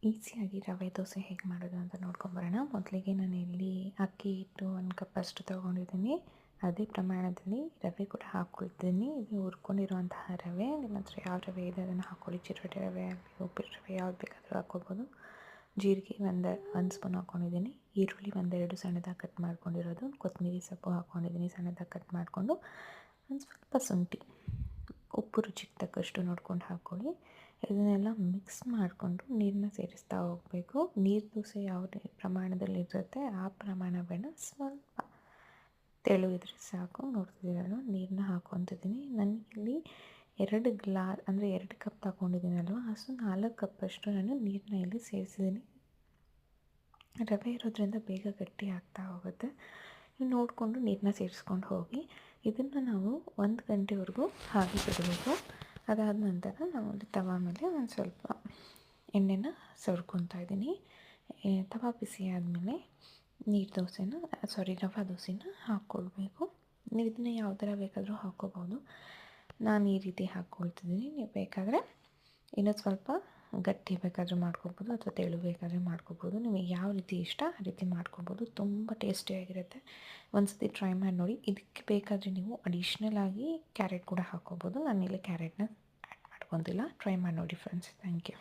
ಈಸಿಯಾಗಿ ರವೆ ದೋಸೆ ಹೇಗೆ ಮಾಡೋದು ಅಂತ ನೋಡ್ಕೊಂಬರೋಣ. ಮೊದಲಿಗೆ ನಾನು ಇಲ್ಲಿ ಅಕ್ಕಿ ಹಿಟ್ಟು 1 ಕಪ್ ಅಷ್ಟು ತೊಗೊಂಡಿದ್ದೀನಿ. ಅದೇ ಪ್ರಮಾಣದಲ್ಲಿ ರವೆ ಕೂಡ ಹಾಕ್ಕೊಳ್ತೀನಿ. ಇದು ಹುರ್ಕೊಂಡಿರುವಂತಹ ರವೆ. ನಿಮ್ಮ ಹತ್ರ ಯಾವ ರವೆ ಇದೆ ಅದನ್ನು ಹಾಕ್ಕೊಳ್ಳಿ. ಚಿರೋಟಿ ರವೆ ಆಗಲಿ, ಉಪ್ಪಿಟ್ಟು ರವೆ ಯಾವ್ದು ಬೇಕಾದರೂ ಹಾಕ್ಕೊಳ್ಬೋದು. ಜೀರಿಗೆ ಒಂದು ಸ್ಪೂನ್ ಹಾಕ್ಕೊಂಡಿದ್ದೀನಿ. ಈರುಳ್ಳಿ 1-2 ಸಣ್ಣದಾಗಿ ಕಟ್ ಮಾಡ್ಕೊಂಡಿರೋದು. ಕೊತ್ತಂಬರಿ ಸೊಪ್ಪು ಹಾಕ್ಕೊಂಡಿದ್ದೀನಿ ಸಣ್ಣದಾಗಿ ಕಟ್ ಮಾಡಿಕೊಂಡು. ಒಂದು ಸ್ವಲ್ಪ ಶುಂಠಿ, ಉಪ್ಪು ರುಚಿಗೆ ತಕ್ಕಷ್ಟು ನೋಡ್ಕೊಂಡು ಹಾಕ್ಕೊಳ್ಳಿ. ಇದನ್ನೆಲ್ಲ ಮಿಕ್ಸ್ ಮಾಡಿಕೊಂಡು ನೀರನ್ನ ಸೇರಿಸ್ತಾ ಹೋಗಬೇಕು. ನೀರು ದೋಸೆ ಯಾವ ಪ್ರಮಾಣದಲ್ಲಿರುತ್ತೆ ಆ ಪ್ರಮಾಣ ಬೇಡ, ಸ್ವಲ್ಪ ತೆಳು ಇದ್ರೆ ಸಾಕು. ನೋಡ್ತಿದ್ದೀರಲ್ಲ, ನೀರನ್ನ ಹಾಕ್ಕೊತಿದ್ದೀನಿ. ನನಗಿಲ್ಲಿ 2 ಕಪ್ ತಗೊಂಡಿದ್ದೀನಲ್ವ, ಅಷ್ಟು 4 ಕಪ್ಪಷ್ಟು ನಾನು ನೀರನ್ನ ಇಲ್ಲಿ ಸೇರಿಸಿದ್ದೀನಿ. ರವೆ ಇರೋದ್ರಿಂದ ಬೇಗ ಗಟ್ಟಿ ಆಗ್ತಾ ಹೋಗುತ್ತೆ. ನೀವು ನೋಡಿಕೊಂಡು ನೀರನ್ನ ಸೇರಿಸ್ಕೊಂಡು ಹೋಗಿ. ಇದನ್ನು ನಾವು 1 ಗಂಟೆವರೆಗೂ ಹಾಗೆ ಬಿಡಬೇಕು. ಅದಾದ ನಂತರ ನಾವು ತವಾ ಮೇಲೆ ಒಂದು ಸ್ವಲ್ಪ ಎಣ್ಣೆನ ಸವರ್ಕೊತಾ ಇದ್ದೀನಿ. ತವಾ ಬಿಸಿ ಆದಮೇಲೆ ರವೆ ದೋಸೆನ ಹಾಕ್ಕೊಳ್ಬೇಕು. ನೀವು ಇದನ್ನು ಯಾವ ಥರ ಬೇಕಾದರೂ ಹಾಕ್ಕೋಬೋದು. ನಾನು ಈ ರೀತಿ ಹಾಕ್ಕೊಳ್ತಿದ್ದೀನಿ. ನೀವು ಬೇಕಾದರೆ ಇನ್ನೂ ಸ್ವಲ್ಪ ಗಟ್ಟಿ ಬೇಕಾದರೆ ಮಾಡ್ಕೊಬೋದು ಅಥವಾ ತೆಳು ಬೇಕಾದರೆ ಮಾಡ್ಕೊಬೋದು. ನಿಮಗೆ ಯಾವ ರೀತಿ ಇಷ್ಟ ಆ ರೀತಿ ಮಾಡ್ಕೊಬೋದು. ತುಂಬ ಟೇಸ್ಟಿಯಾಗಿರುತ್ತೆ. ಒಂದು ಸತಿ ಟ್ರೈ ಮಾಡಿ ನೋಡಿ. ಇದಕ್ಕೆ ಬೇಕಾದರೆ ನೀವು ಅಡಿಷ್ನಲ್ ಆಗಿ ಕ್ಯಾರೆಟ್ ಕೂಡ ಹಾಕ್ಕೊಬೋದು. ನಾನಿಲ್ಲಿ ಕ್ಯಾರೆಟ್ನ ಆ್ಯಡ್ ಮಾಡ್ಕೊತಿಲ್ಲ. ಟ್ರೈ ಮಾಡಿ ನೋಡಿ ಫ್ರೆಂಡ್ಸ್. Thank you.